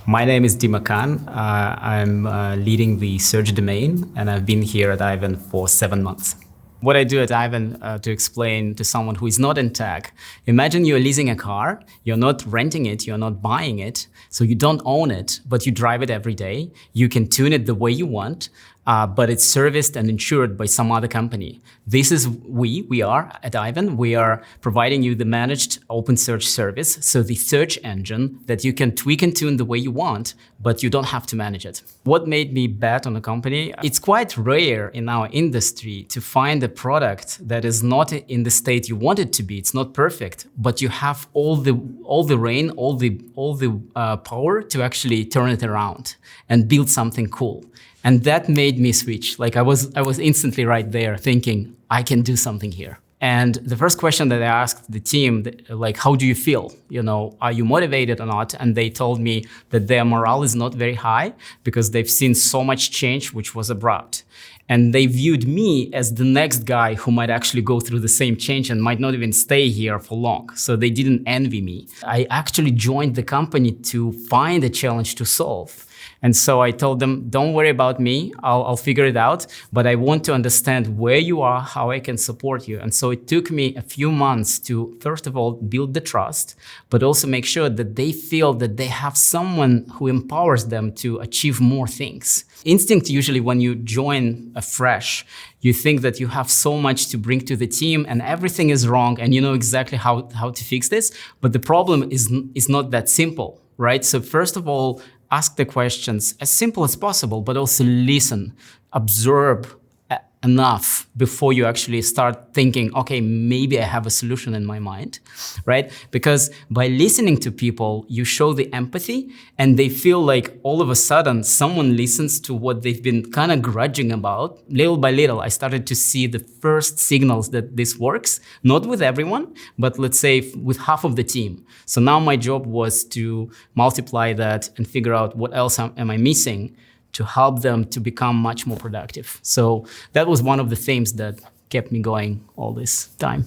My name is Dima Kan. I'm leading the search domain, and I've been here at Aiven for 7 months. What I do at Aiven, to explain to someone who is not in tech, imagine you're leasing a car, you're not renting it, you're not buying it, so you don't own it, but you drive it every day. You can tune it the way you want, but it's serviced and insured by some other company. This is we are at Aiven. We are providing you the managed open search service, so the search engine that you can tweak and tune the way you want, but you don't have to manage it. What made me bet on a company? It's quite rare in our industry to find a product that is not in the state you want it to be. It's not perfect, but you have all the reign, all the power to actually turn it around and build something cool. And that made me switch. Like I was instantly right there thinking, I can do something here. And the first question that I asked the team, like, how do you feel? You know, are you motivated or not? And they told me that their morale is not very high because they've seen so much change, which was abrupt. And they viewed me as the next guy who might actually go through the same change and might not even stay here for long. So they didn't envy me. I actually joined the company to find a challenge to solve. And so I told them, don't worry about me, I'll figure it out, but I want to understand where you are, how I can support you. And so it took me a few months to, first of all, build the trust, but also make sure that they feel that they have someone who empowers them to achieve more things. Instinct, usually when you join afresh, you think that you have so much to bring to the team and everything is wrong and you know exactly how to fix this, but the problem is not that simple, right? So first of all, ask the questions as simple as possible, but also listen, observe enough before you actually start thinking, okay, maybe I have a solution in my mind, right? Because by listening to people, you show the empathy and they feel like all of a sudden someone listens to what they've been kind of grudging about. Little by little, I started to see the first signals that this works, not with everyone, but let's say with half of the team. So now my job was to multiply that and figure out what else am I missing to help them to become much more productive. So that was one of the themes that kept me going all this time.